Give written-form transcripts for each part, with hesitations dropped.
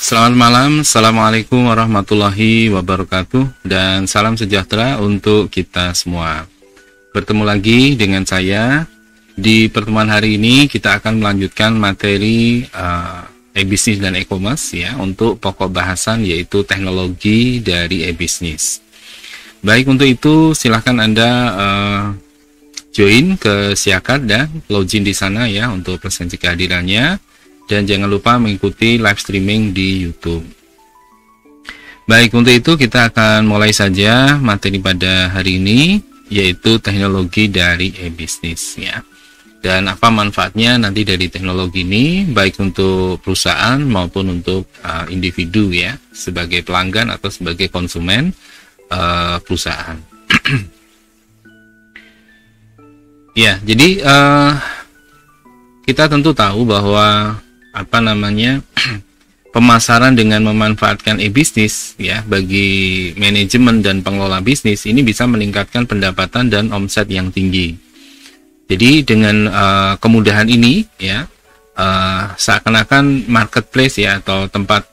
Selamat malam, Assalamualaikum warahmatullahi wabarakatuh, dan salam sejahtera untuk kita semua. Bertemu lagi dengan saya. Di pertemuan hari ini kita akan melanjutkan materi e-business dan e-commerce ya, untuk pokok bahasan yaitu teknologi dari e-business. Baik, untuk itu silahkan Anda join ke Siakat dan login di sana ya untuk presensi kehadirannya. Dan jangan lupa mengikuti live streaming di YouTube. Baik, untuk itu kita akan mulai saja materi pada hari ini, yaitu teknologi dari e-business ya. Dan apa manfaatnya nanti dari teknologi ini, baik untuk perusahaan maupun untuk individu ya, sebagai pelanggan atau sebagai konsumen perusahaan. Ya, jadi kita tentu tahu bahwa pemasaran dengan memanfaatkan e-business ya bagi manajemen dan pengelola bisnis ini bisa meningkatkan pendapatan dan omset yang tinggi. Jadi dengan kemudahan ini ya seakan-akan marketplace ya atau tempat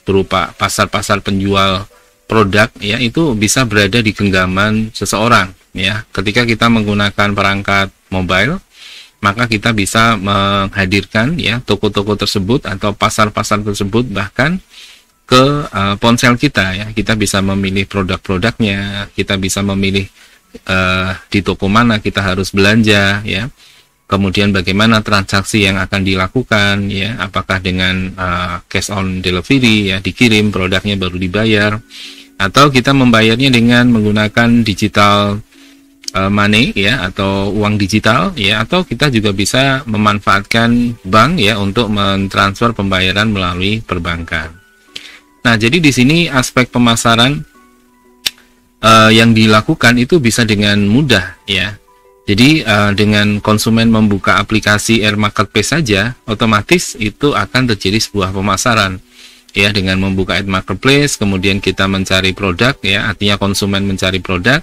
berupa pasar-pasar penjual produk ya itu bisa berada di genggaman seseorang ya ketika kita menggunakan perangkat mobile maka kita bisa menghadirkan ya toko-toko tersebut atau pasar-pasar tersebut bahkan ke ponsel kita ya. Kita bisa memilih produk-produknya, kita bisa memilih di toko mana kita harus belanja ya. Kemudian bagaimana transaksi yang akan dilakukan ya, apakah dengan cash on delivery ya, dikirim produknya baru dibayar, atau kita membayarnya dengan menggunakan digital money ya, atau uang digital ya, atau kita juga bisa memanfaatkan bank ya untuk mentransfer pembayaran melalui perbankan. Nah, jadi di sini aspek pemasaran yang dilakukan itu bisa dengan mudah ya. Jadi dengan konsumen membuka aplikasi Air Marketplace saja, otomatis itu akan terjadi sebuah pemasaran ya, dengan membuka Air Marketplace, kemudian kita mencari produk ya, artinya konsumen mencari produk,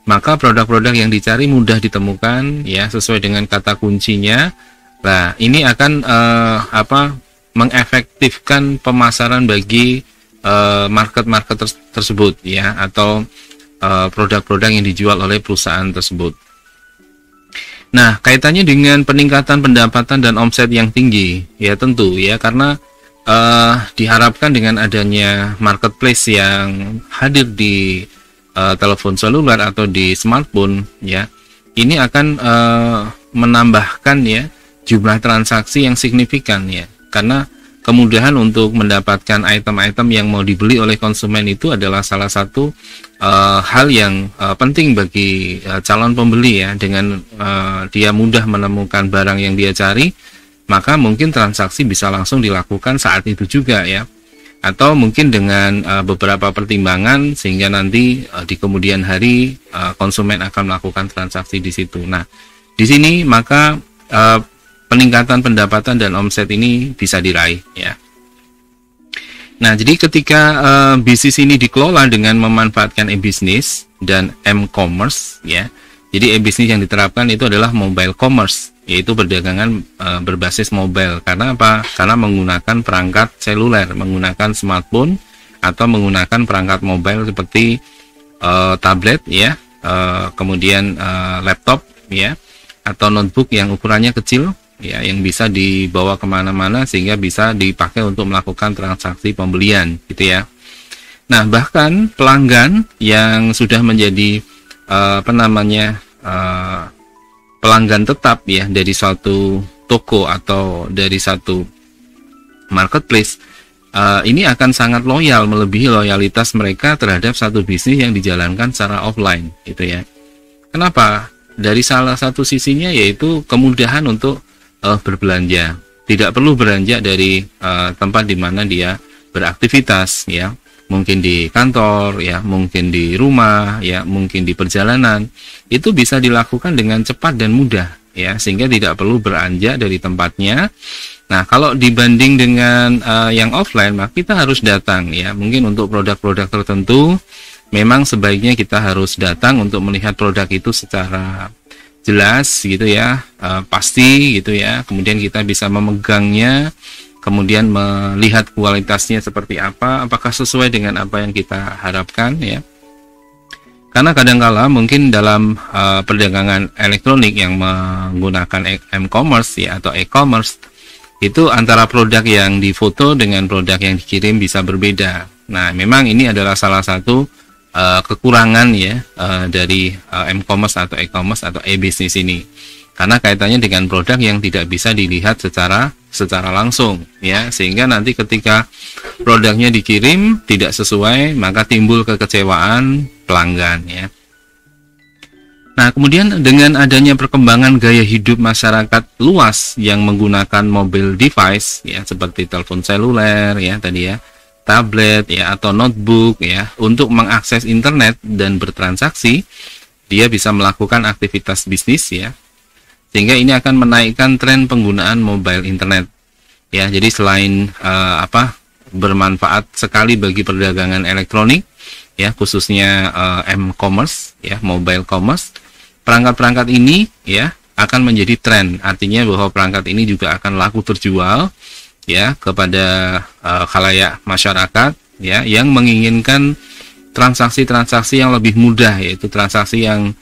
maka produk-produk yang dicari mudah ditemukan ya, sesuai dengan kata kuncinya. Nah, ini akan mengefektifkan pemasaran bagi market-market tersebut ya, atau produk-produk yang dijual oleh perusahaan tersebut. Nah, kaitannya dengan peningkatan pendapatan dan omset yang tinggi ya, tentu ya, karena diharapkan dengan adanya marketplace yang hadir di telepon seluler atau di smartphone ya, ini akan menambahkan ya jumlah transaksi yang signifikan ya, karena kemudahan untuk mendapatkan item-item yang mau dibeli oleh konsumen itu adalah salah satu hal yang penting bagi calon pembeli ya. Dengan dia mudah menemukan barang yang dia cari, maka mungkin transaksi bisa langsung dilakukan saat itu juga ya, atau mungkin dengan beberapa pertimbangan sehingga nanti di kemudian hari konsumen akan melakukan transaksi di situ. Nah, di sini maka peningkatan pendapatan dan omset ini bisa diraih ya. Nah, jadi ketika bisnis ini dikelola dengan memanfaatkan e-business dan m-commerce ya. Jadi e-business yang diterapkan itu adalah mobile commerce, yaitu perdagangan berbasis mobile. Karena apa? Karena menggunakan perangkat seluler, menggunakan smartphone atau menggunakan perangkat mobile seperti tablet ya, kemudian laptop ya, atau notebook yang ukurannya kecil ya, yang bisa dibawa kemana-mana sehingga bisa dipakai untuk melakukan transaksi pembelian gitu ya. Nah, bahkan pelanggan yang sudah menjadi pelanggan tetap ya dari suatu toko atau dari satu marketplace, ini akan sangat loyal, melebihi loyalitas mereka terhadap satu bisnis yang dijalankan secara offline gitu ya. Kenapa? Dari salah satu sisinya yaitu kemudahan untuk berbelanja, tidak perlu beranjak dari tempat di mana dia beraktivitas ya, mungkin di kantor ya, mungkin di rumah ya, mungkin di perjalanan, itu bisa dilakukan dengan cepat dan mudah ya, sehingga tidak perlu beranjak dari tempatnya. Nah, kalau dibanding dengan yang offline, maka kita harus datang ya, mungkin untuk produk-produk tertentu memang sebaiknya kita harus datang untuk melihat produk itu secara jelas gitu ya, pasti gitu ya, kemudian kita bisa memegangnya, kemudian melihat kualitasnya seperti apa, apakah sesuai dengan apa yang kita harapkan ya. Karena kadangkala mungkin dalam perdagangan elektronik yang menggunakan m-commerce ya, atau e-commerce, itu antara produk yang difoto dengan produk yang dikirim bisa berbeda. Nah, memang ini adalah salah satu kekurangan ya dari m-commerce atau e-commerce atau e-business ini, karena kaitannya dengan produk yang tidak bisa dilihat secara langsung ya, sehingga nanti ketika produknya dikirim tidak sesuai, maka timbul kekecewaan pelanggan ya. Nah, kemudian dengan adanya perkembangan gaya hidup masyarakat luas yang menggunakan mobile device ya, seperti telepon seluler ya tadi ya, tablet ya, atau notebook ya, untuk mengakses internet dan bertransaksi, dia bisa melakukan aktivitas bisnis ya, sehingga ini akan menaikkan tren penggunaan mobile internet ya. Jadi selain bermanfaat sekali bagi perdagangan elektronik ya, khususnya m-commerce ya, mobile commerce, perangkat-perangkat ini ya akan menjadi tren, artinya bahwa perangkat ini juga akan laku terjual ya kepada khalayak masyarakat ya, yang menginginkan transaksi-transaksi yang lebih mudah, yaitu transaksi yang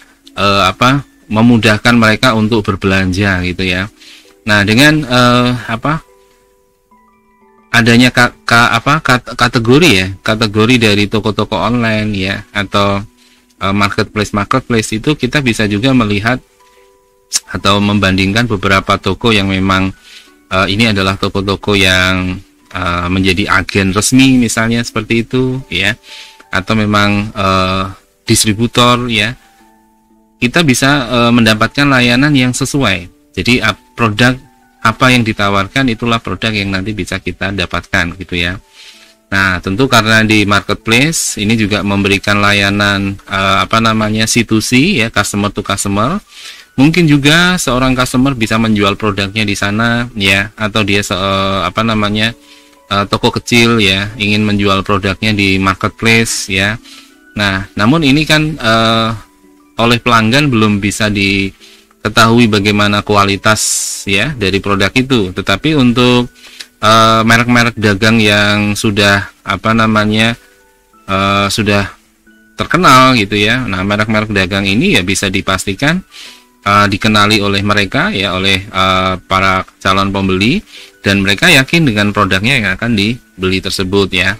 memudahkan mereka untuk berbelanja gitu ya. Nah, dengan adanya kategori dari toko-toko online ya, atau marketplace itu, kita bisa juga melihat atau membandingkan beberapa toko yang memang ini adalah toko-toko yang menjadi agen resmi misalnya seperti itu ya, atau memang distributor ya. Kita bisa mendapatkan layanan yang sesuai. Jadi produk apa yang ditawarkan itulah produk yang nanti bisa kita dapatkan gitu ya. Nah, tentu karena di marketplace ini juga memberikan layanan C2C ya, customer to customer. Mungkin juga seorang customer bisa menjual produknya di sana ya, atau dia toko kecil ya, ingin menjual produknya di marketplace ya. Nah, namun ini kan oleh pelanggan belum bisa diketahui bagaimana kualitas ya dari produk itu. Tetapi untuk merek-merek dagang yang sudah sudah terkenal gitu ya. Nah, merek-merek dagang ini ya bisa dipastikan dikenali oleh mereka ya, oleh para calon pembeli, dan mereka yakin dengan produknya yang akan dibeli tersebut ya.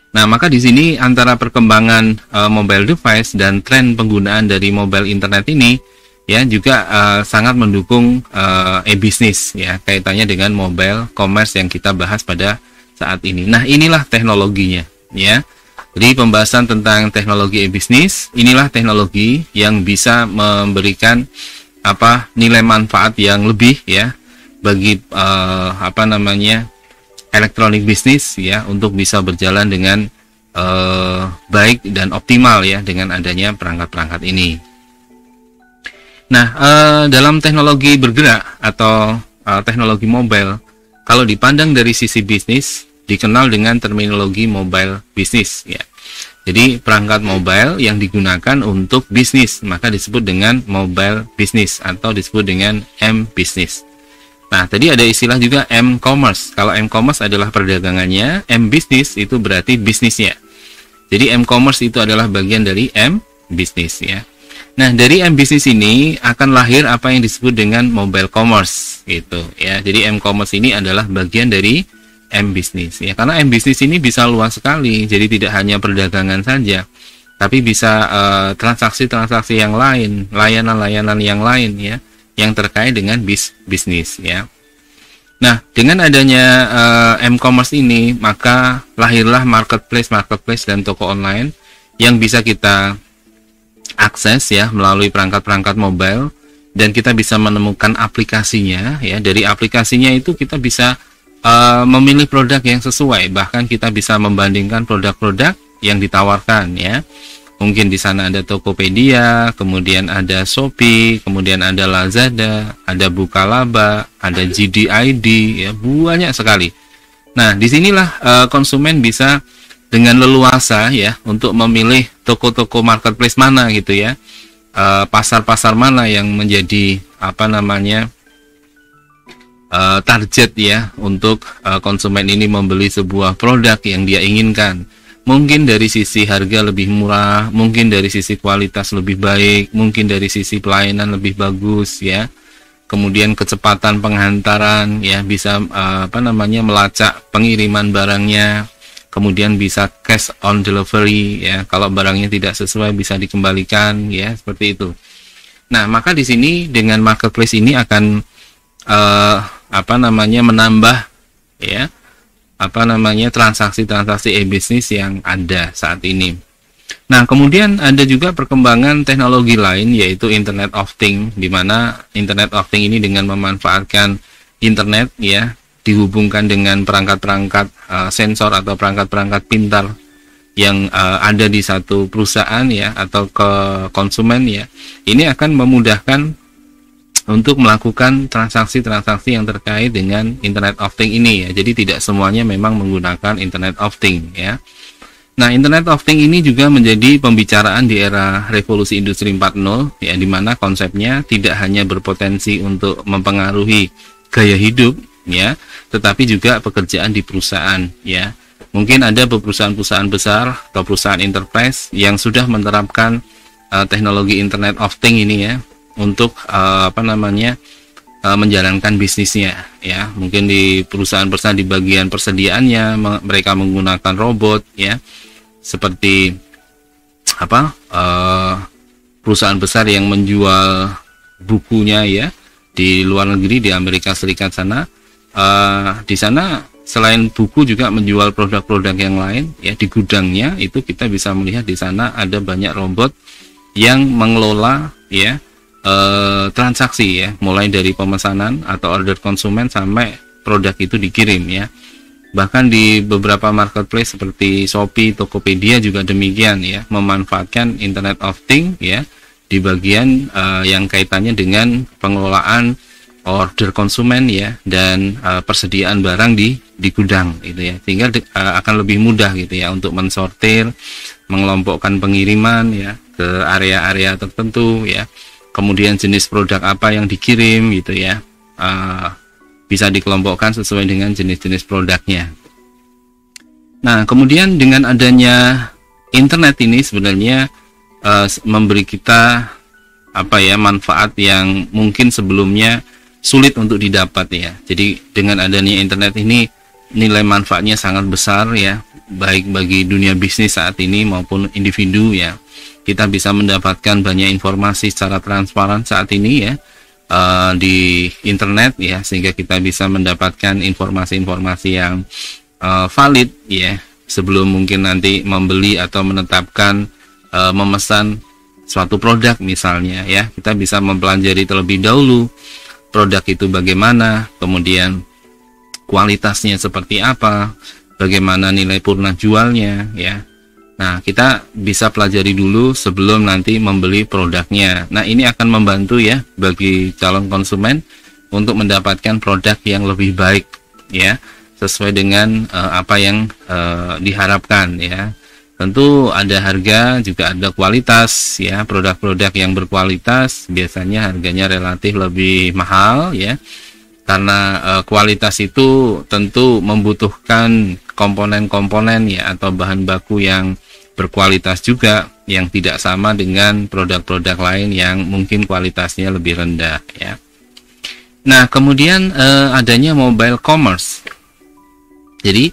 Nah, maka di sini antara perkembangan mobile device dan tren penggunaan dari mobile internet ini ya juga sangat mendukung e-bisnis ya, kaitannya dengan mobile commerce yang kita bahas pada saat ini. Nah, inilah teknologinya ya. Jadi pembahasan tentang teknologi e-bisnis, inilah teknologi yang bisa memberikan nilai manfaat yang lebih ya bagi elektronik bisnis ya, untuk bisa berjalan dengan baik dan optimal ya dengan adanya perangkat-perangkat ini. Nah, dalam teknologi bergerak atau teknologi mobile, kalau dipandang dari sisi bisnis, dikenal dengan terminologi mobile bisnis ya. Jadi perangkat mobile yang digunakan untuk bisnis maka disebut dengan mobile business atau disebut dengan M-business. Nah, tadi ada istilah juga M-commerce. Kalau M-commerce adalah perdagangannya, M-business itu berarti bisnisnya. Jadi M-commerce itu adalah bagian dari M-business ya. Nah, dari M-business ini akan lahir apa yang disebut dengan mobile commerce gitu ya. Jadi M-commerce ini adalah bagian dari M-business ya. Karena M-business ini bisa luas sekali. Jadi tidak hanya perdagangan saja, tapi bisa transaksi-transaksi yang lain, layanan-layanan yang lain ya, yang terkait dengan bisnis ya. Nah, dengan adanya M-commerce ini, maka lahirlah marketplace dan toko online yang bisa kita akses ya melalui perangkat-perangkat mobile, dan kita bisa menemukan aplikasinya ya. Dari aplikasinya itu kita bisa memilih produk yang sesuai, bahkan kita bisa membandingkan produk-produk yang ditawarkan ya. Mungkin di sana ada Tokopedia, kemudian ada Shopee, kemudian ada Lazada, ada Bukalapak, ada JD.id ya, banyak sekali. Nah, disinilah konsumen bisa dengan leluasa ya untuk memilih toko-toko marketplace mana gitu ya, pasar-pasar mana yang menjadi target ya untuk konsumen ini membeli sebuah produk yang dia inginkan. Mungkin dari sisi harga lebih murah, mungkin dari sisi kualitas lebih baik, mungkin dari sisi pelayanan lebih bagus ya. Kemudian kecepatan penghantaran ya, bisa melacak pengiriman barangnya. Kemudian bisa cash on delivery ya, kalau barangnya tidak sesuai bisa dikembalikan ya, seperti itu. Nah, maka di sini dengan marketplace ini akan menambah ya transaksi-transaksi e-bisnis yang ada saat ini. Nah, kemudian ada juga perkembangan teknologi lain yaitu Internet of Things, di mana Internet of Things ini dengan memanfaatkan internet ya, dihubungkan dengan perangkat-perangkat sensor atau perangkat-perangkat pintar yang ada di satu perusahaan ya, atau ke konsumen ya. Ini akan memudahkan untuk melakukan transaksi-transaksi yang terkait dengan Internet of Things ini ya. Jadi tidak semuanya memang menggunakan Internet of Things ya. Nah, Internet of Things ini juga menjadi pembicaraan di era revolusi industri 4.0 ya, di mana konsepnya tidak hanya berpotensi untuk mempengaruhi gaya hidup ya, tetapi juga pekerjaan di perusahaan ya. Mungkin ada perusahaan-perusahaan besar atau perusahaan enterprise yang sudah menerapkan teknologi Internet of Things ini ya untuk menjalankan bisnisnya ya. Mungkin di perusahaan-perusahaan di bagian persediaannya mereka menggunakan robot ya, seperti perusahaan besar yang menjual bukunya ya di luar negeri, di Amerika Serikat sana. Di sana selain buku juga menjual produk-produk yang lain ya. Di gudangnya itu kita bisa melihat di sana ada banyak robot yang mengelola ya transaksi ya, mulai dari pemesanan atau order konsumen sampai produk itu dikirim ya. Bahkan di beberapa marketplace seperti Shopee, Tokopedia juga demikian ya, memanfaatkan Internet of Things ya di bagian yang kaitannya dengan pengelolaan order konsumen ya, dan persediaan barang di gudang gitu ya, sehingga akan lebih mudah gitu ya untuk mensortir, mengelompokkan pengiriman ya ke area-area tertentu ya, kemudian jenis produk apa yang dikirim gitu ya, bisa dikelompokkan sesuai dengan jenis-jenis produknya. Nah, kemudian dengan adanya internet ini sebenarnya memberi kita manfaat yang mungkin sebelumnya sulit untuk didapat ya. Jadi dengan adanya internet ini nilai manfaatnya sangat besar ya, baik bagi dunia bisnis saat ini maupun individu ya. Kita bisa mendapatkan banyak informasi secara transparan saat ini ya di internet ya, sehingga kita bisa mendapatkan informasi-informasi yang valid ya sebelum mungkin nanti membeli atau menetapkan memesan suatu produk misalnya ya. Kita bisa mempelajari terlebih dahulu produk itu bagaimana, kemudian kualitasnya seperti apa, bagaimana nilai purna jualnya ya. Nah, kita bisa pelajari dulu sebelum nanti membeli produknya. Nah, ini akan membantu ya bagi calon konsumen untuk mendapatkan produk yang lebih baik ya, sesuai dengan apa yang diharapkan ya. Tentu ada harga, juga ada kualitas ya. Produk-produk yang berkualitas biasanya harganya relatif lebih mahal ya, karena kualitas itu tentu membutuhkan komponen-komponen ya atau bahan baku yang berkualitas juga, yang tidak sama dengan produk-produk lain yang mungkin kualitasnya lebih rendah ya. Nah, kemudian adanya mobile commerce. Jadi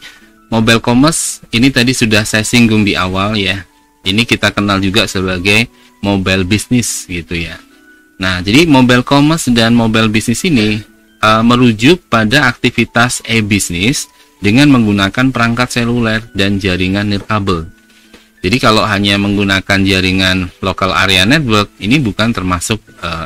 mobile commerce ini tadi sudah saya singgung di awal ya. Ini kita kenal juga sebagai mobile business gitu ya. Nah, jadi mobile commerce dan mobile business ini merujuk pada aktivitas e-business dengan menggunakan perangkat seluler dan jaringan nirkabel. Jadi kalau hanya menggunakan jaringan local area network, ini bukan termasuk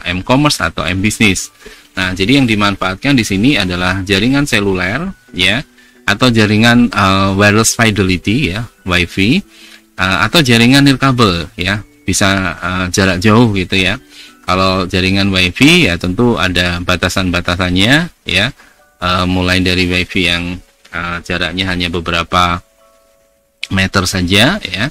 m-commerce atau m-business. Nah, jadi yang dimanfaatkan di sini adalah jaringan seluler ya, atau jaringan wireless fidelity ya, WiFi, atau jaringan nirkabel ya, bisa jarak jauh gitu ya. Kalau jaringan WiFi ya tentu ada batasan-batasannya ya, mulai dari WiFi yang jaraknya hanya beberapa meter saja ya,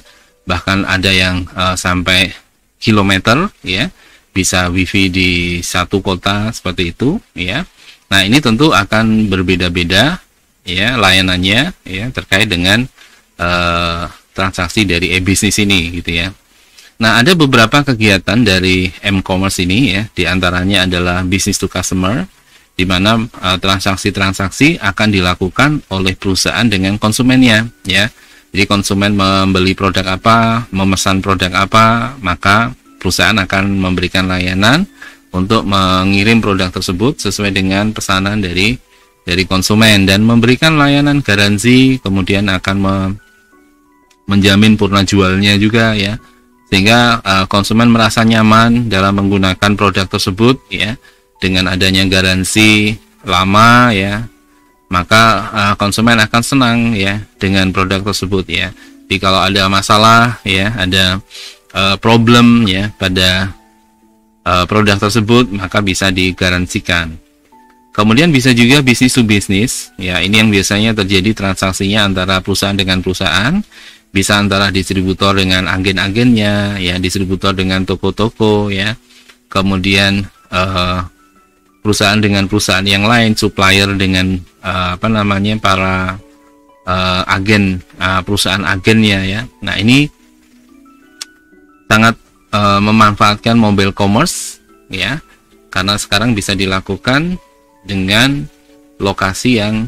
bahkan ada yang sampai kilometer ya, bisa WiFi di satu kota seperti itu ya. Nah, ini tentu akan berbeda-beda ya layanannya ya, terkait dengan transaksi dari e-business ini gitu ya. Nah, ada beberapa kegiatan dari m-commerce ini ya, diantaranya adalah business to customer, di mana transaksi-transaksi akan dilakukan oleh perusahaan dengan konsumennya ya. Jadi konsumen membeli produk apa, memesan produk apa, maka perusahaan akan memberikan layanan untuk mengirim produk tersebut sesuai dengan pesanan dari konsumen, dan memberikan layanan garansi, kemudian akan menjamin purna jualnya juga ya, sehingga konsumen merasa nyaman dalam menggunakan produk tersebut ya. Dengan adanya garansi lama ya, maka konsumen akan senang ya dengan produk tersebut ya. Jadi kalau ada masalah ya, ada problem ya pada produk tersebut, maka bisa digaransikan. Kemudian bisa juga bisnis to bisnis ya, ini yang biasanya terjadi transaksinya antara perusahaan dengan perusahaan, bisa antara distributor dengan agen-agennya ya, distributor dengan toko-toko ya, kemudian perusahaan dengan perusahaan yang lain, supplier dengan para agen, perusahaan agennya ya. Nah, ini sangat memanfaatkan mobile commerce ya, karena sekarang bisa dilakukan dengan lokasi yang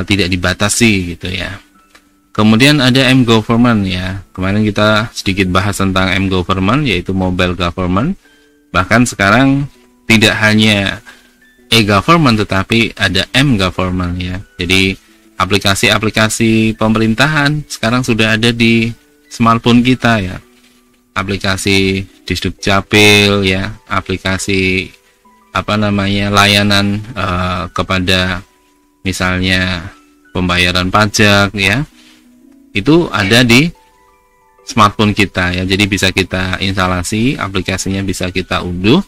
tidak dibatasi gitu ya. Kemudian ada M-Government ya. Kemarin kita sedikit bahas tentang M-Government, yaitu mobile government. Bahkan sekarang tidak hanya e-government tetapi ada M-Government ya. Jadi aplikasi-aplikasi pemerintahan sekarang sudah ada di smartphone kita ya. Aplikasi di Dukcapil ya, aplikasi layanan kepada misalnya pembayaran pajak ya, itu ada di smartphone kita ya. Jadi bisa kita instalasi, aplikasinya bisa kita unduh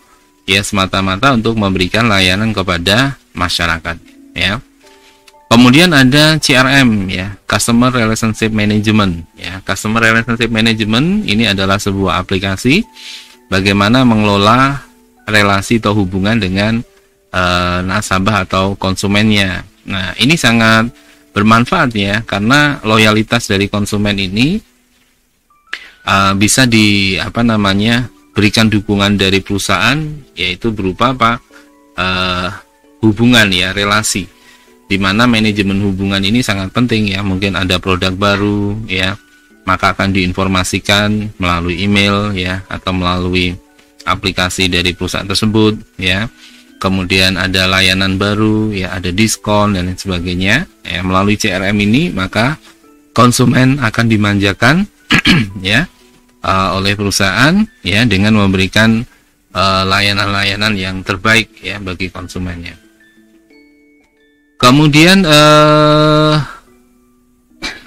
ya, semata-mata untuk memberikan layanan kepada masyarakat ya. Kemudian ada CRM ya, Customer Relationship Management ya. Customer Relationship Management ini adalah sebuah aplikasi bagaimana mengelola relasi atau hubungan dengan nasabah atau konsumennya. Nah, ini sangat bermanfaat ya, karena loyalitas dari konsumen ini bisa berikan dukungan dari perusahaan, yaitu berupa hubungan ya, relasi, di mana manajemen hubungan ini sangat penting ya. Mungkin ada produk baru ya, maka akan diinformasikan melalui email ya, atau melalui aplikasi dari perusahaan tersebut ya. Kemudian ada layanan baru ya, ada diskon dan lain sebagainya ya. Melalui CRM ini maka konsumen akan dimanjakan ya oleh perusahaan ya, dengan memberikan layanan-layanan yang terbaik ya bagi konsumennya. Kemudian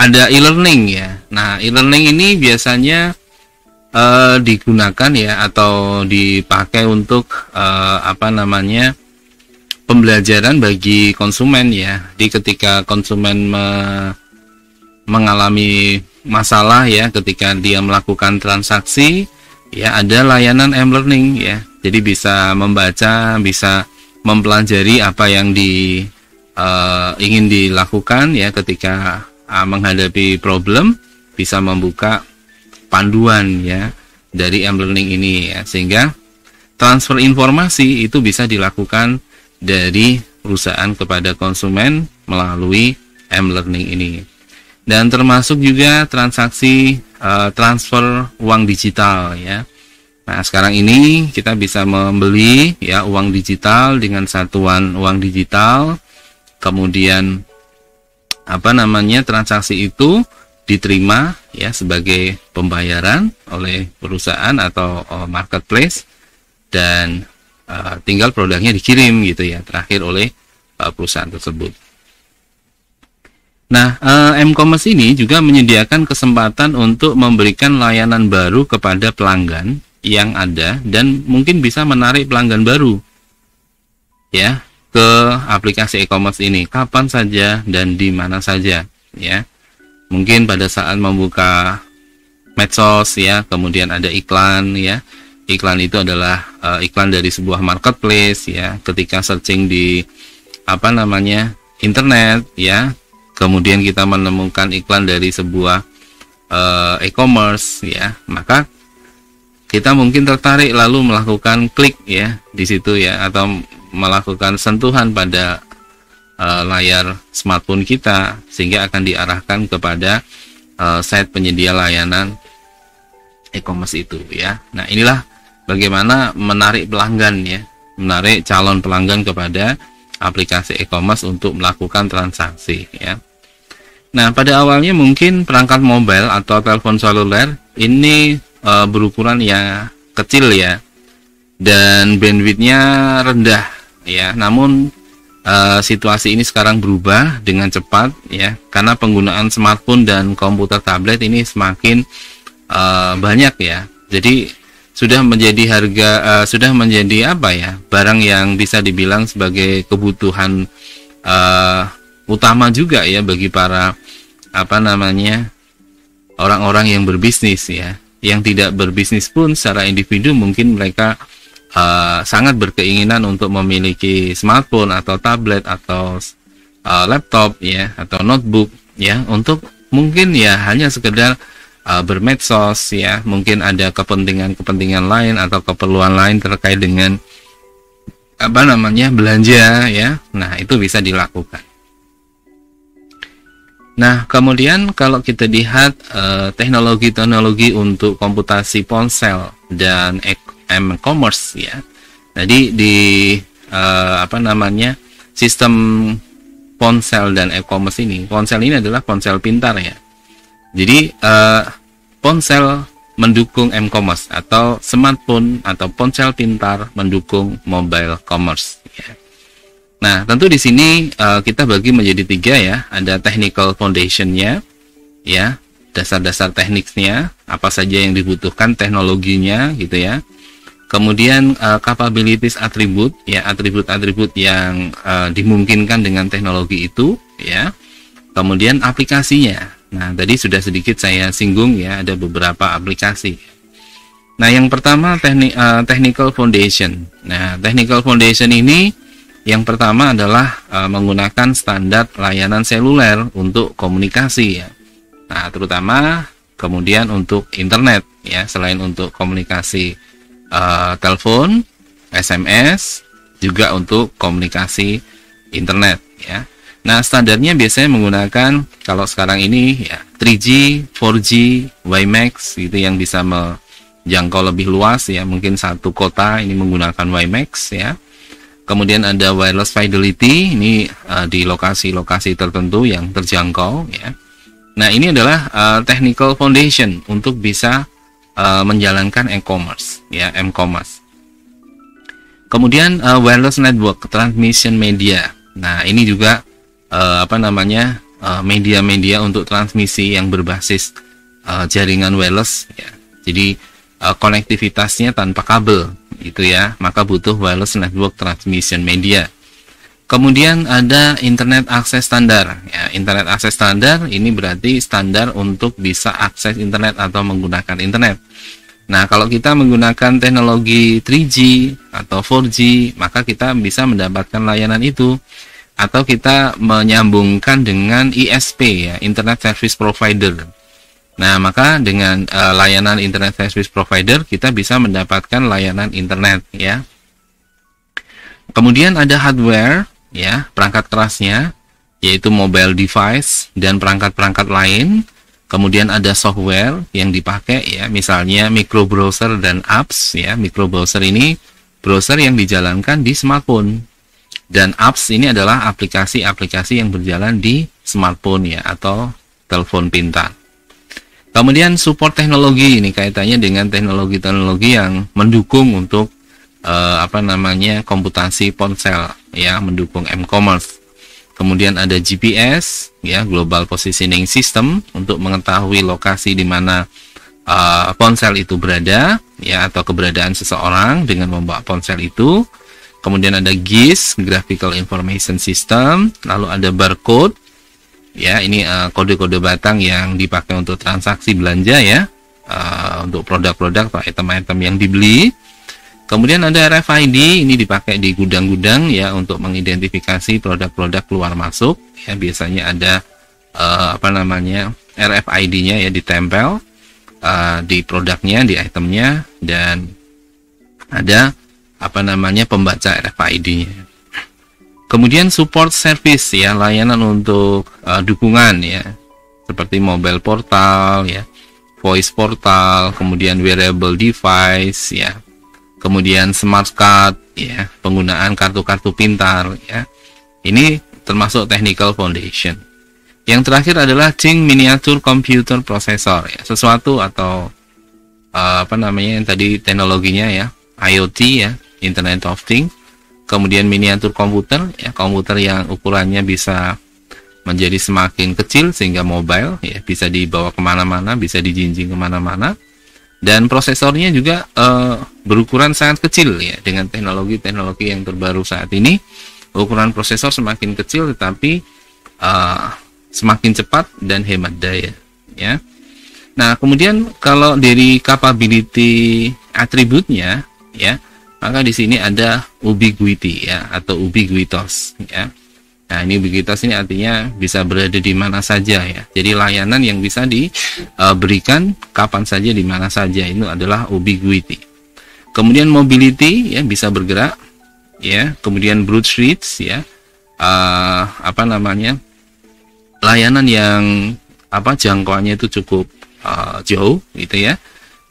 ada e-learning ya. Nah, e-learning ini biasanya digunakan ya, atau dipakai untuk pembelajaran bagi konsumen ya. Di ketika konsumen mengalami masalah ya, ketika dia melakukan transaksi ya, ada layanan M-Learning ya. Jadi bisa membaca, bisa mempelajari apa yang ingin dilakukan ya ketika menghadapi problem, bisa membuka panduan ya dari M-Learning ini ya, sehingga transfer informasi itu bisa dilakukan dari perusahaan kepada konsumen melalui M-Learning ini. Dan termasuk juga transaksi transfer uang digital ya. Nah, sekarang ini kita bisa membeli ya uang digital dengan satuan uang digital, kemudian transaksi itu diterima ya sebagai pembayaran oleh perusahaan atau marketplace, dan tinggal produknya dikirim gitu ya terakhir oleh perusahaan tersebut. Nah, M-Commerce ini juga menyediakan kesempatan untuk memberikan layanan baru kepada pelanggan yang ada, dan mungkin bisa menarik pelanggan baru ya ke aplikasi e-commerce ini kapan saja dan di mana saja ya. Mungkin pada saat membuka medsos ya, kemudian ada iklan ya. Iklan itu adalah iklan dari sebuah marketplace ya. Ketika searching di internet ya, kemudian kita menemukan iklan dari sebuah e-commerce ya, maka kita mungkin tertarik lalu melakukan klik ya di situ ya, atau melakukan sentuhan pada layar smartphone kita, sehingga akan diarahkan kepada site penyedia layanan e-commerce itu ya. Nah, inilah bagaimana menarik pelanggan ya, menarik calon pelanggan kepada aplikasi e-commerce untuk melakukan transaksi ya. Nah, pada awalnya mungkin perangkat mobile atau telepon seluler ini berukuran yang kecil ya, dan bandwidthnya rendah ya. Namun situasi ini sekarang berubah dengan cepat ya, karena penggunaan smartphone dan komputer tablet ini semakin banyak ya. Jadi sudah menjadi barang yang bisa dibilang sebagai kebutuhan utama juga ya bagi para orang-orang yang berbisnis ya. Yang tidak berbisnis pun secara individu mungkin mereka sangat berkeinginan untuk memiliki smartphone atau tablet atau laptop ya, atau notebook ya, untuk mungkin ya hanya sekedar bermedsos ya, mungkin ada kepentingan lain atau keperluan lain terkait dengan belanja ya. Nah, itu bisa dilakukan. Nah, kemudian kalau kita lihat teknologi-teknologi untuk komputasi ponsel dan e-commerce ya. Jadi di sistem ponsel dan e-commerce ini, ponsel ini adalah ponsel pintar ya. Jadi ponsel mendukung m-commerce atau smartphone atau ponsel pintar mendukung mobile commerce ya. Nah, tentu di sini kita bagi menjadi 3 ya. Ada technical foundation-nya ya, dasar-dasar tekniknya, apa saja yang dibutuhkan teknologinya gitu ya. Kemudian capabilities attribute ya, atribut-atribut yang dimungkinkan dengan teknologi itu ya. Kemudian aplikasinya. Nah, tadi sudah sedikit saya singgung ya, ada beberapa aplikasi. Nah, yang pertama technical foundation. Nah, technical foundation ini yang pertama adalah menggunakan standar layanan seluler untuk komunikasi ya. Nah, terutama kemudian untuk internet ya, selain untuk komunikasi telepon, SMS, juga untuk komunikasi internet ya. Nah, standarnya biasanya menggunakan kalau sekarang ini ya 3G, 4G, WiMAX gitu yang bisa menjangkau lebih luas ya, mungkin satu kota ini menggunakan WiMAX ya. Kemudian ada wireless fidelity, ini di lokasi-lokasi tertentu yang terjangkau ya. Nah, ini adalah technical foundation untuk bisa menjalankan e-commerce ya, m-commerce. Kemudian wireless network transmission media. Nah, ini juga media-media untuk transmisi yang berbasis jaringan wireless ya. Jadi konektivitasnya tanpa kabel gitu ya, maka butuh wireless network transmission media. Kemudian ada internet akses standar ya. Internet akses standar ini berarti standar untuk bisa akses internet atau menggunakan internet. Nah, kalau kita menggunakan teknologi 3G atau 4G, maka kita bisa mendapatkan layanan itu. Atau kita menyambungkan dengan ISP ya, Internet Service Provider. Nah, maka dengan layanan Internet Service Provider kita bisa mendapatkan layanan internet ya. Kemudian ada hardware ya, perangkat kerasnya yaitu mobile device dan perangkat-perangkat lain. Kemudian ada software yang dipakai ya, misalnya microbrowser dan apps ya. Microbrowser ini browser yang dijalankan di smartphone. Dan apps ini adalah aplikasi-aplikasi yang berjalan di smartphone ya, atau telepon pintar. Kemudian support teknologi, ini kaitannya dengan teknologi-teknologi yang mendukung untuk komputasi ponsel ya, mendukung m-commerce. Kemudian ada GPS ya, Global Positioning System, untuk mengetahui lokasi di mana ponsel itu berada ya, atau keberadaan seseorang dengan membawa ponsel itu. Kemudian ada GIS, Graphical Information System, lalu ada barcode ya, ini kode-kode batang yang dipakai untuk transaksi belanja ya, untuk produk-produk atau item-item yang dibeli. Kemudian ada RFID, ini dipakai di gudang-gudang ya, untuk mengidentifikasi produk-produk keluar masuk ya. Biasanya ada RFID-nya ya, ditempel di produknya, di itemnya, dan ada pembaca RFID-nya. Kemudian support service ya, layanan untuk dukungan ya, seperti mobile portal ya, voice portal, kemudian wearable device ya, kemudian smart card ya, penggunaan kartu-kartu pintar ya. Ini termasuk technical foundation. Yang terakhir adalah Think Miniature Computer Processor ya, sesuatu atau yang tadi teknologinya ya, IoT ya, Internet of Things. Kemudian miniatur komputer ya, komputer yang ukurannya bisa menjadi semakin kecil sehingga mobile ya, bisa dibawa kemana-mana, bisa dijinjing kemana-mana. Dan prosesornya juga berukuran sangat kecil ya, dengan teknologi-teknologi yang terbaru saat ini. Ukuran prosesor semakin kecil tetapi semakin cepat dan hemat daya ya. Nah, kemudian kalau dari capability atributnya ya, maka di sini ada ubiquity ya, atau ubiquitous ya. Nah, ini ubiquitous ini artinya bisa berada di mana saja ya. Jadi layanan yang bisa diberikan kapan saja di mana saja, itu adalah ubiquity. Kemudian mobility ya, bisa bergerak ya. Kemudian broad reach ya, layanan yang jangkauannya itu cukup jauh gitu ya.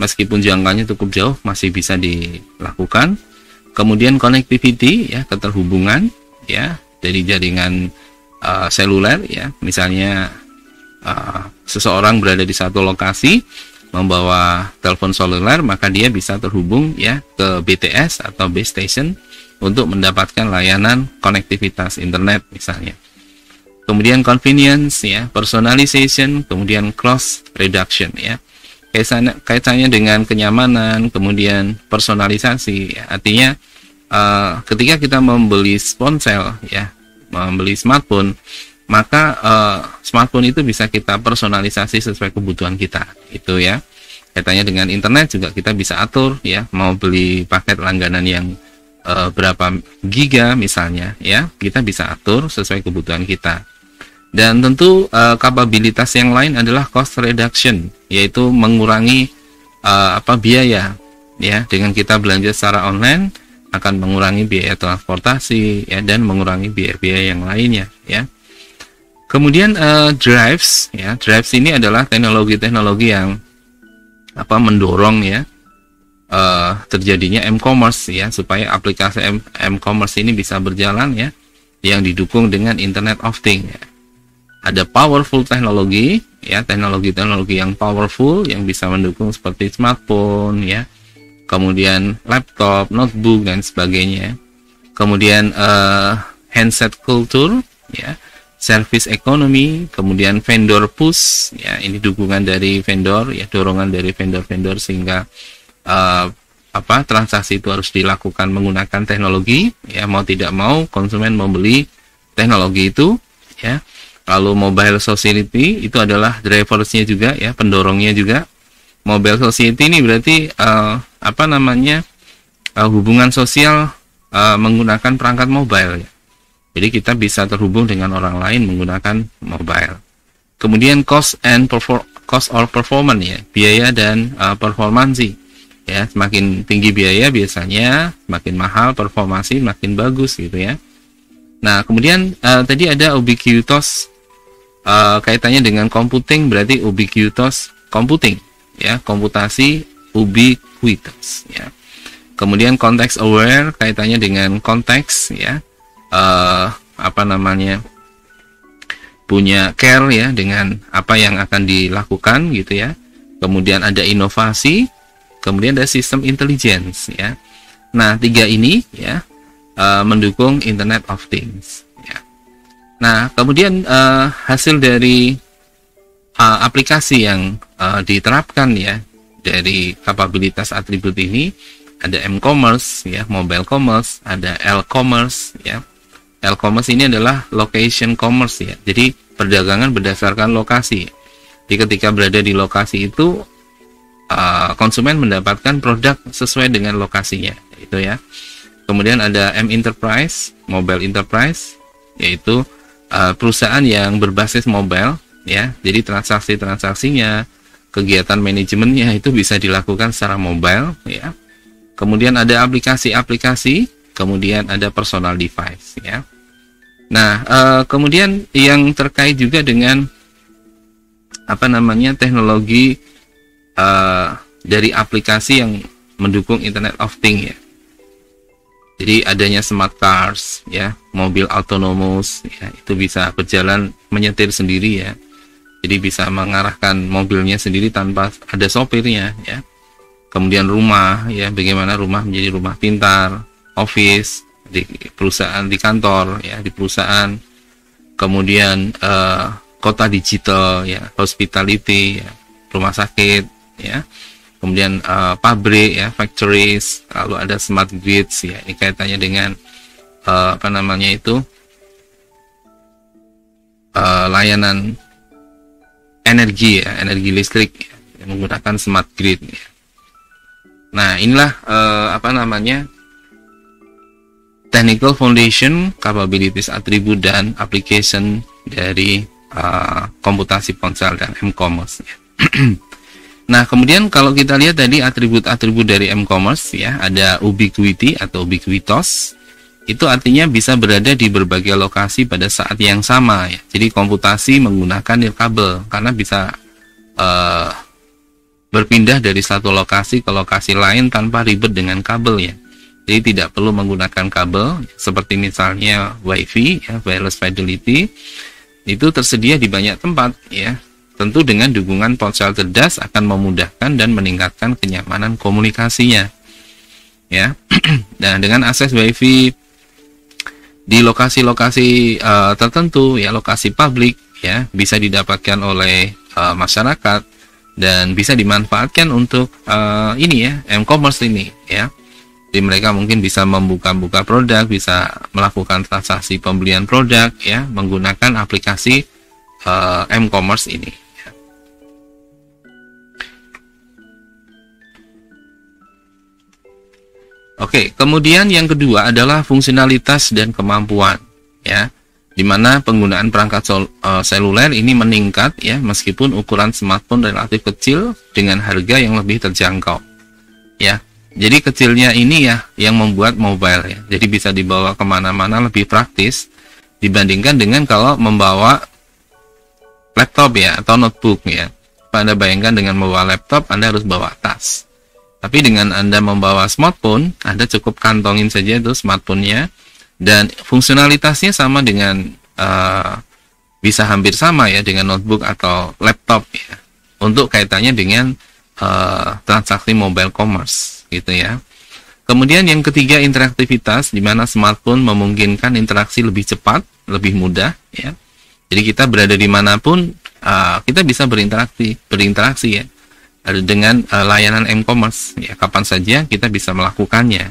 Meskipun jangkauannya cukup jauh masih bisa dilakukan. Kemudian connectivity ya, keterhubungan ya, dari jaringan seluler ya. Misalnya seseorang berada di satu lokasi membawa telepon seluler, maka dia bisa terhubung ya ke BTS atau base station untuk mendapatkan layanan konektivitas internet misalnya. Kemudian convenience ya, personalization, kemudian cost reduction ya. Kaitannya dengan kenyamanan, kemudian personalisasi ya. Artinya ketika kita membeli ponsel ya, membeli smartphone, maka smartphone itu bisa kita personalisasi sesuai kebutuhan kita, itu ya. Kaitannya dengan internet juga kita bisa atur ya, mau beli paket langganan yang berapa giga misalnya ya, kita bisa atur sesuai kebutuhan kita. Dan tentu kapabilitas yang lain adalah cost reduction, yaitu mengurangi biaya ya. Dengan kita belanja secara online akan mengurangi biaya transportasi ya, dan mengurangi biaya-biaya yang lainnya ya. Kemudian drives ya, drives ini adalah teknologi-teknologi yang mendorong ya terjadinya m-commerce ya, supaya aplikasi m-commerce ini bisa berjalan ya, yang didukung dengan Internet of Things ya. Ada powerful teknologi ya, teknologi-teknologi yang powerful yang bisa mendukung seperti smartphone ya, kemudian laptop, notebook dan sebagainya. Kemudian handset culture ya, service economy, kemudian vendor push ya, ini dukungan dari vendor ya, dorongan dari vendor-vendor sehingga transaksi itu harus dilakukan menggunakan teknologi ya, mau tidak mau konsumen membeli teknologi itu ya. Lalu mobile society itu adalah driversnya juga ya, pendorongnya juga. Mobile society ini berarti hubungan sosial menggunakan perangkat mobile ya. Jadi kita bisa terhubung dengan orang lain menggunakan mobile. Kemudian cost or performance ya, biaya dan performansi ya. Semakin tinggi biaya biasanya semakin mahal performansi, makin bagus gitu ya. Nah, kemudian tadi ada ubiquitous, kaitannya dengan computing, berarti ubiquitous computing ya, komputasi ubiquitous ya. Kemudian context aware, kaitannya dengan konteks ya, punya care ya dengan apa yang akan dilakukan gitu ya. Kemudian ada inovasi, kemudian ada sistem intelligence ya. Nah, tiga ini ya mendukung Internet of Things ya. Nah, kemudian hasil dari aplikasi yang diterapkan ya dari kapabilitas atribut ini, ada m-commerce ya, mobile commerce, ada l-commerce ya. L-commerce ini adalah location commerce ya. Jadi perdagangan berdasarkan lokasi. Jadi ketika berada di lokasi itu konsumen mendapatkan produk sesuai dengan lokasinya, itu ya. Kemudian ada M-enterprise, mobile enterprise, yaitu perusahaan yang berbasis mobile ya. Jadi transaksi-transaksinya, kegiatan manajemennya itu bisa dilakukan secara mobile ya. Kemudian ada aplikasi-aplikasi, kemudian ada personal device ya. Nah, kemudian yang terkait juga dengan teknologi dari aplikasi yang mendukung Internet of Things ya. Jadi adanya smart cars ya, mobil autonomous ya, itu bisa berjalan menyetir sendiri ya. Jadi bisa mengarahkan mobilnya sendiri tanpa ada sopirnya ya. Kemudian rumah ya, bagaimana rumah menjadi rumah pintar, office di perusahaan, di kantor ya, di perusahaan. Kemudian kota digital ya, hospitality ya, rumah sakit ya. Kemudian pabrik ya, factories, lalu ada smart grids ya, ini kaitannya dengan layanan energi ya, energi listrik ya, yang menggunakan smart grid ya. Nah, inilah technical foundation, capabilities, atribut, dan application dari komputasi ponsel dan m-commerce. Nah, kemudian kalau kita lihat tadi atribut-atribut dari m-commerce ya, ada ubiquity atau ubiquitous. Itu artinya bisa berada di berbagai lokasi pada saat yang sama ya. Jadi komputasi menggunakan nirkabel karena bisa berpindah dari satu lokasi ke lokasi lain tanpa ribet dengan kabel ya. Jadi tidak perlu menggunakan kabel seperti misalnya WiFi ya, wireless fidelity. Itu tersedia di banyak tempat ya. Tentu dengan dukungan ponsel cerdas akan memudahkan dan meningkatkan kenyamanan komunikasinya. Ya. Dan dengan akses WiFi di lokasi-lokasi tertentu ya, lokasi publik ya, bisa didapatkan oleh masyarakat dan bisa dimanfaatkan untuk ini ya, m-commerce ini ya. Jadi mereka mungkin bisa membuka-buka produk, bisa melakukan transaksi pembelian produk ya menggunakan aplikasi m-commerce ini. Oke, kemudian yang kedua adalah fungsionalitas dan kemampuan ya, di mana penggunaan perangkat seluler ini meningkat ya meskipun ukuran smartphone relatif kecil dengan harga yang lebih terjangkau ya. Jadi kecilnya ini ya yang membuat mobile ya, jadi bisa dibawa kemana-mana lebih praktis dibandingkan dengan kalau membawa laptop ya atau notebook ya. Anda bayangkan dengan membawa laptop Anda harus bawa tas. Tapi dengan Anda membawa smartphone, Anda cukup kantongin saja itu smartphone-nya, dan fungsionalitasnya sama dengan bisa hampir sama ya dengan notebook atau laptop ya. Untuk kaitannya dengan transaksi mobile commerce gitu ya. Kemudian yang ketiga, interaktivitas, di mana smartphone memungkinkan interaksi lebih cepat, lebih mudah ya. Jadi kita berada dimanapun kita bisa berinteraksi ya dengan layanan m-commerce ya, kapan saja kita bisa melakukannya,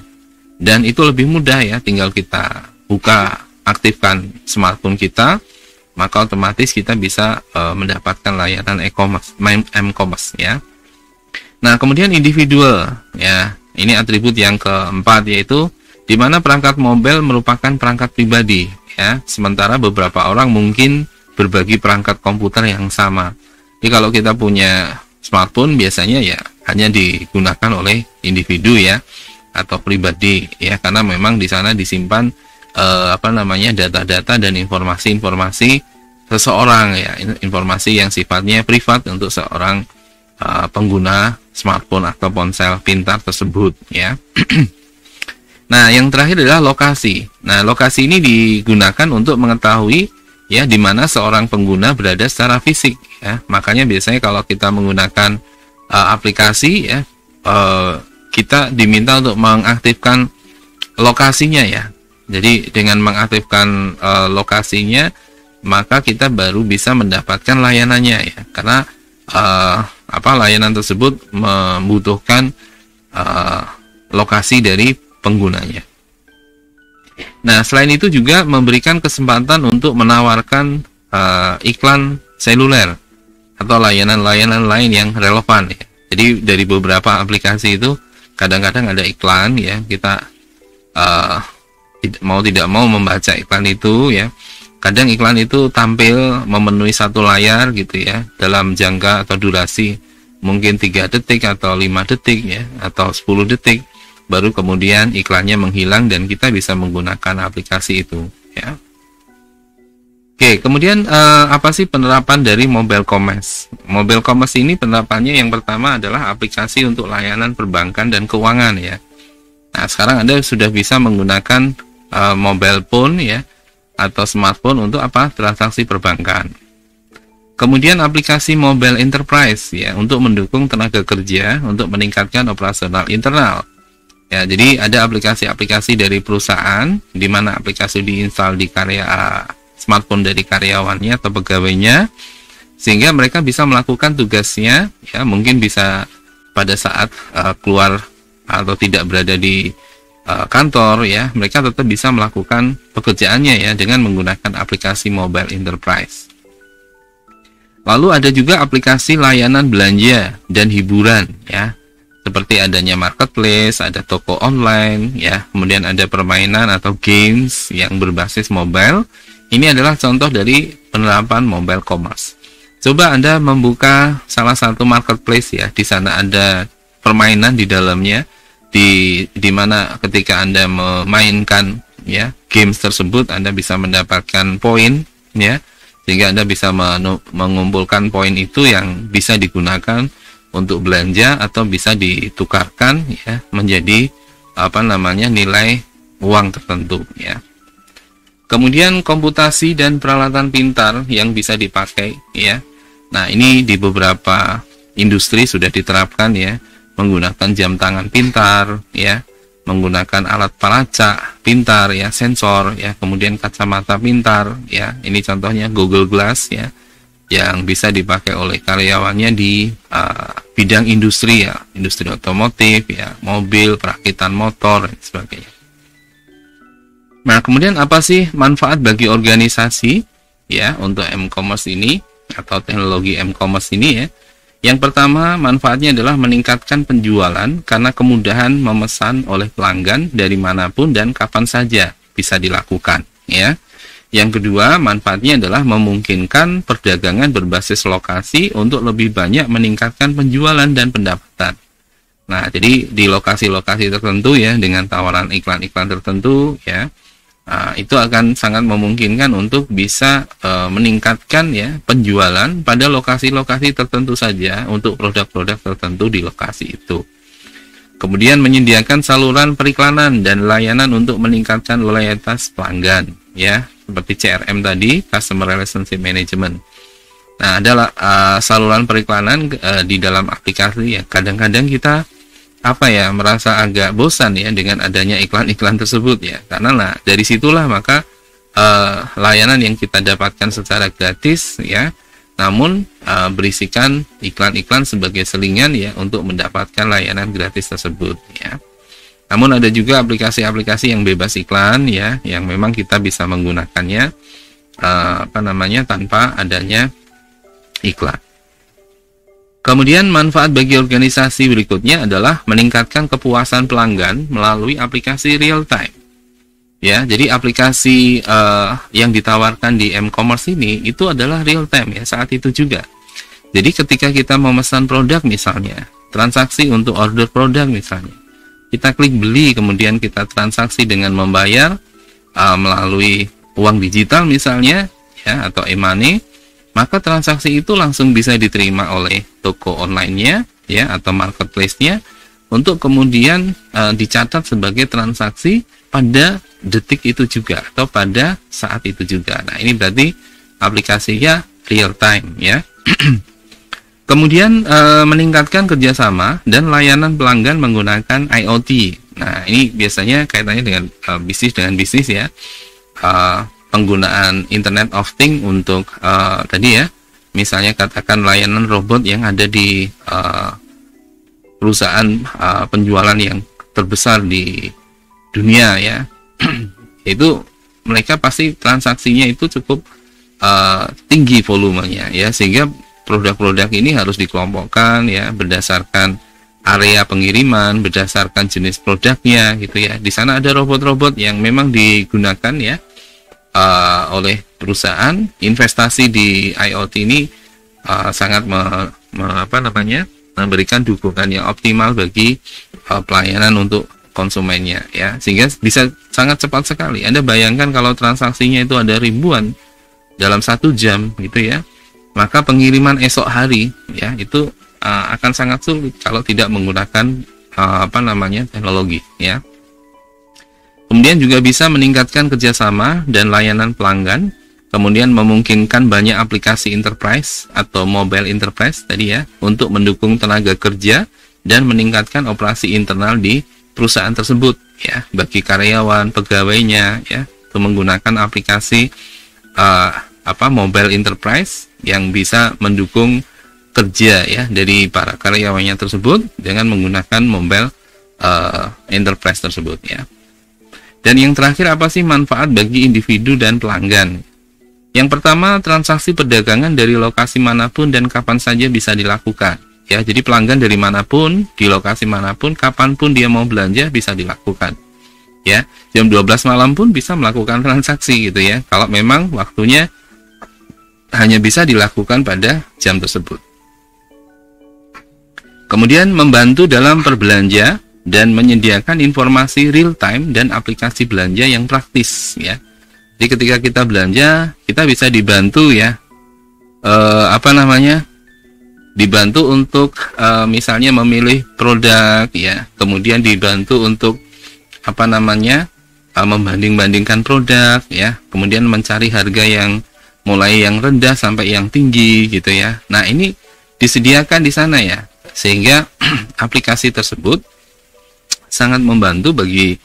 dan itu lebih mudah ya, tinggal kita buka, aktifkan smartphone kita, maka otomatis kita bisa mendapatkan layanan m-commerce ya. Nah, kemudian individual ya, ini atribut yang keempat, yaitu di mana perangkat mobile merupakan perangkat pribadi ya, sementara beberapa orang mungkin berbagi perangkat komputer yang sama. Jadi kalau kita punya smartphone biasanya ya hanya digunakan oleh individu ya atau pribadi ya, karena memang di sana disimpan data-data dan informasi-informasi seseorang ya, informasi yang sifatnya privat untuk seorang pengguna smartphone atau ponsel pintar tersebut ya. Nah, yang terakhir adalah lokasi. Nah, lokasi ini digunakan untuk mengetahui ya di mana seorang pengguna berada secara fisik ya. Makanya biasanya kalau kita menggunakan aplikasi ya, kita diminta untuk mengaktifkan lokasinya ya. Jadi dengan mengaktifkan lokasinya, maka kita baru bisa mendapatkan layanannya ya, karena layanan tersebut membutuhkan lokasi dari penggunanya. Nah, selain itu juga memberikan kesempatan untuk menawarkan iklan seluler atau layanan-layanan lain yang relevan ya. Jadi dari beberapa aplikasi itu kadang-kadang ada iklan ya, kita tidak mau membaca iklan itu ya. Kadang iklan itu tampil memenuhi satu layar gitu ya, dalam jangka atau durasi mungkin 3 detik atau 5 detik ya, atau 10 detik. Baru kemudian iklannya menghilang dan kita bisa menggunakan aplikasi itu ya. Oke, kemudian apa sih penerapan dari mobile commerce? Mobile commerce ini penerapannya yang pertama adalah aplikasi untuk layanan perbankan dan keuangan ya. Nah, sekarang Anda sudah bisa menggunakan mobile phone ya atau smartphone untuk transaksi perbankan. Kemudian aplikasi mobile enterprise ya, untuk mendukung tenaga kerja untuk meningkatkan operasional internal. Ya, jadi ada aplikasi-aplikasi dari perusahaan di mana aplikasi diinstal di smartphone dari karyawannya atau pegawainya, sehingga mereka bisa melakukan tugasnya ya, mungkin bisa pada saat keluar atau tidak berada di kantor ya, mereka tetap bisa melakukan pekerjaannya ya dengan menggunakan aplikasi mobile enterprise. Lalu ada juga aplikasi layanan belanja dan hiburan ya. seperti adanya marketplace, ada toko online, ya, kemudian ada permainan atau games yang berbasis mobile. Ini adalah contoh dari penerapan mobile commerce. Coba Anda membuka salah satu marketplace, ya, di sana ada permainan di dalamnya, di mana ketika Anda memainkan, ya, games tersebut, Anda bisa mendapatkan poin, ya, sehingga Anda bisa mengumpulkan poin itu yang bisa digunakan untuk belanja atau bisa ditukarkan, ya, menjadi nilai uang tertentu, ya. Kemudian komputasi dan peralatan pintar yang bisa dipakai, ya. Nah, ini di beberapa industri sudah diterapkan, ya, menggunakan jam tangan pintar, ya, menggunakan alat pelacak pintar, ya, sensor, ya, kemudian kacamata pintar, ya. Ini contohnya Google Glass, ya, yang bisa dipakai oleh karyawannya di bidang industri, ya, industri otomotif, ya, mobil, perakitan motor, dan sebagainya. Nah, kemudian apa sih manfaat bagi organisasi, ya, untuk m-commerce ini atau teknologi m-commerce ini, ya? Yang pertama, manfaatnya adalah meningkatkan penjualan karena kemudahan memesan oleh pelanggan dari manapun dan kapan saja bisa dilakukan, ya. Yang kedua, manfaatnya adalah memungkinkan perdagangan berbasis lokasi untuk lebih banyak meningkatkan penjualan dan pendapatan. Nah, jadi di lokasi-lokasi tertentu, ya, dengan tawaran iklan-iklan tertentu, ya, itu akan sangat memungkinkan untuk bisa meningkatkan, ya, penjualan pada lokasi-lokasi tertentu saja untuk produk-produk tertentu di lokasi itu. Kemudian menyediakan saluran periklanan dan layanan untuk meningkatkan loyalitas pelanggan, ya, seperti CRM tadi, Customer Relationship Management. Nah, adalah saluran periklanan di dalam aplikasi, ya. Kadang-kadang kita merasa agak bosan, ya, dengan adanya iklan-iklan tersebut, ya, karena dari situlah maka layanan yang kita dapatkan secara gratis, ya, namun berisikan iklan-iklan sebagai selingan, ya, untuk mendapatkan layanan gratis tersebut, ya. Namun ada juga aplikasi-aplikasi yang bebas iklan, ya, yang memang kita bisa menggunakannya tanpa adanya iklan. Kemudian manfaat bagi organisasi berikutnya adalah meningkatkan kepuasan pelanggan melalui aplikasi real time. Ya, jadi aplikasi yang ditawarkan di m-commerce ini itu adalah real time, ya, saat itu juga. Jadi ketika kita memesan produk misalnya, transaksi untuk order produk misalnya, kita klik beli, kemudian kita transaksi dengan membayar melalui uang digital misalnya, ya, atau e-money, maka transaksi itu langsung bisa diterima oleh toko online-nya, ya, atau marketplace-nya untuk kemudian dicatat sebagai transaksi pada detik itu juga atau pada saat itu juga. Nah, ini berarti aplikasinya real time, ya. Kemudian meningkatkan kerjasama dan layanan pelanggan menggunakan IoT. Nah, ini biasanya kaitannya dengan bisnis, ya. Penggunaan Internet of Things untuk tadi, ya, misalnya katakan layanan robot yang ada di perusahaan penjualan yang terbesar di dunia, ya. Itu mereka pasti transaksinya itu cukup tinggi volumenya, ya, sehingga produk-produk ini harus dikelompokkan, ya, berdasarkan area pengiriman, berdasarkan jenis produknya, gitu, ya. Di sana ada robot-robot yang memang digunakan, ya, oleh perusahaan. Investasi di IoT ini sangat memberikan dukungan yang optimal bagi pelayanan untuk konsumennya, ya, sehingga bisa sangat cepat sekali. Anda bayangkan kalau transaksinya itu ada ribuan dalam 1 jam, gitu, ya, maka pengiriman esok hari, ya, itu akan sangat sulit kalau tidak menggunakan teknologi, ya. Kemudian juga bisa meningkatkan kerjasama dan layanan pelanggan, kemudian memungkinkan banyak aplikasi enterprise atau mobile enterprise tadi, ya, untuk mendukung tenaga kerja dan meningkatkan operasi internal di perusahaan tersebut, ya, bagi karyawan, pegawainya, ya, untuk menggunakan aplikasi mobile enterprise yang bisa mendukung kerja, ya, dari para karyawannya tersebut dengan menggunakan mobile enterprise tersebut, ya. Dan yang terakhir, apa sih manfaat bagi individu dan pelanggan? Yang pertama, transaksi perdagangan dari lokasi manapun dan kapan saja bisa dilakukan, ya. Jadi pelanggan dari manapun, di lokasi manapun, kapanpun dia mau belanja bisa dilakukan, ya. Jam 12 malam pun bisa melakukan transaksi gitu ya, kalau memang waktunya hanya bisa dilakukan pada jam tersebut. Kemudian membantu dalam berbelanja dan menyediakan informasi real time dan aplikasi belanja yang praktis, ya. Jadi ketika kita belanja, kita bisa dibantu ya, dibantu untuk misalnya memilih produk, ya. Kemudian dibantu untuk membanding-bandingkan produk, ya. Kemudian mencari harga yang mulai yang rendah sampai yang tinggi gitu ya. Nah, ini disediakan di sana ya, sehingga aplikasi tersebut sangat membantu bagi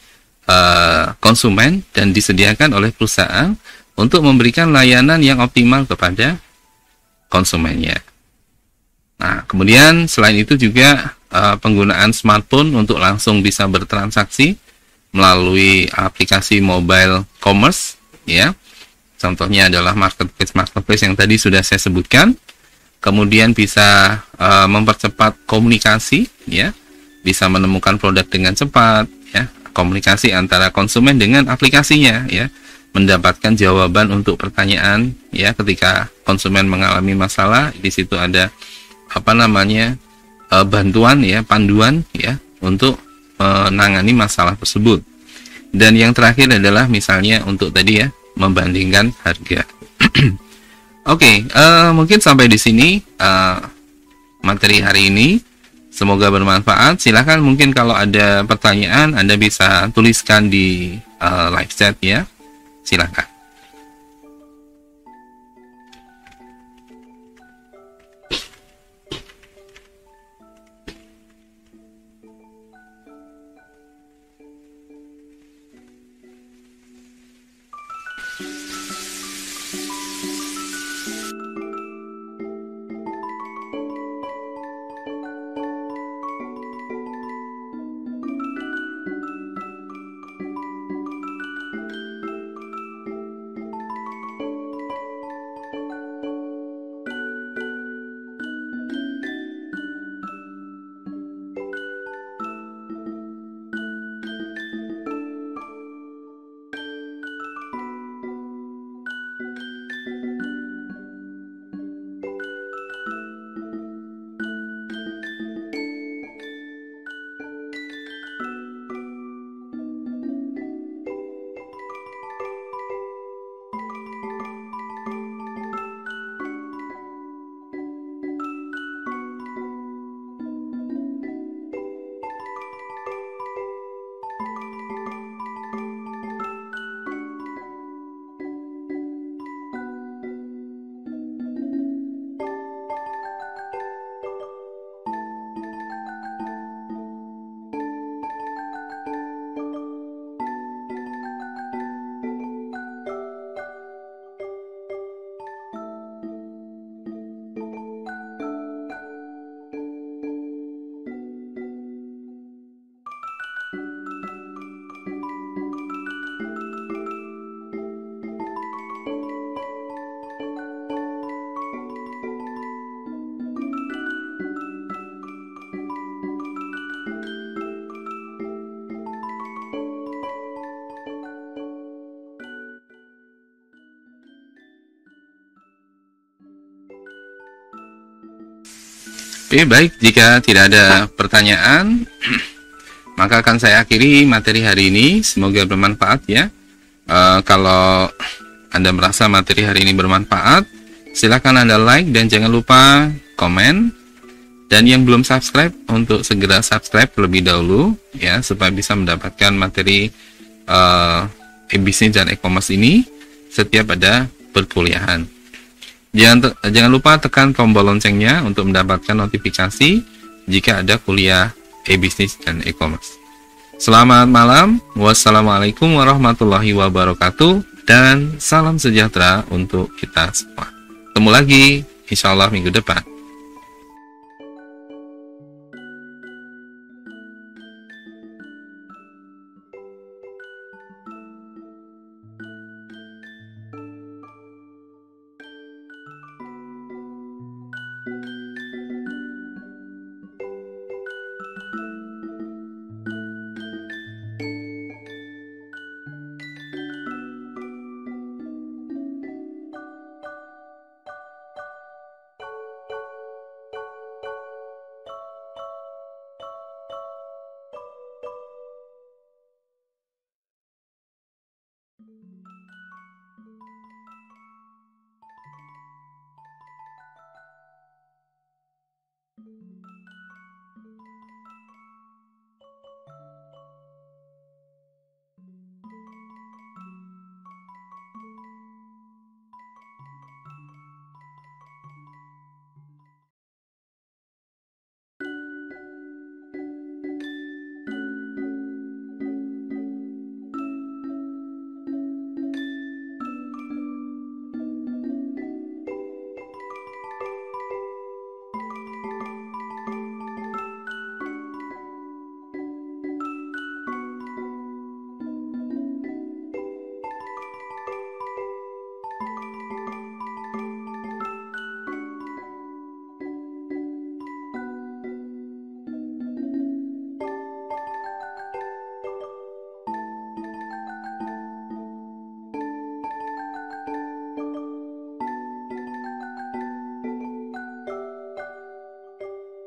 konsumen dan disediakan oleh perusahaan untuk memberikan layanan yang optimal kepada konsumennya. Nah, kemudian selain itu juga penggunaan smartphone untuk langsung bisa bertransaksi melalui aplikasi mobile commerce, ya. Contohnya adalah marketplace yang tadi sudah saya sebutkan. Kemudian bisa mempercepat komunikasi, ya. Bisa menemukan produk dengan cepat, ya. Komunikasi antara konsumen dengan aplikasinya, ya. Mendapatkan jawaban untuk pertanyaan, ya, ketika konsumen mengalami masalah. Di situ ada bantuan, ya, panduan, ya, untuk menangani masalah tersebut. Dan yang terakhir adalah misalnya untuk tadi ya, membandingkan harga. Oke, mungkin sampai di sini materi hari ini. Semoga bermanfaat. Silahkan mungkin kalau ada pertanyaan Anda bisa tuliskan di live chat ya. Silahkan. Oke, baik. Jika tidak ada pertanyaan, maka akan saya akhiri materi hari ini. Semoga bermanfaat ya. Kalau Anda merasa materi hari ini bermanfaat, silakan Anda like dan jangan lupa komen. Dan yang belum subscribe, untuk segera subscribe terlebih dahulu ya, supaya bisa mendapatkan materi e-bisnis dan e-commerce ini setiap ada perkuliahan. Jangan lupa tekan tombol loncengnya untuk mendapatkan notifikasi jika ada kuliah e-bisnis dan e-commerce. Selamat malam, wassalamualaikum warahmatullahi wabarakatuh, dan salam sejahtera untuk kita semua. Ketemu lagi, insya Allah minggu depan.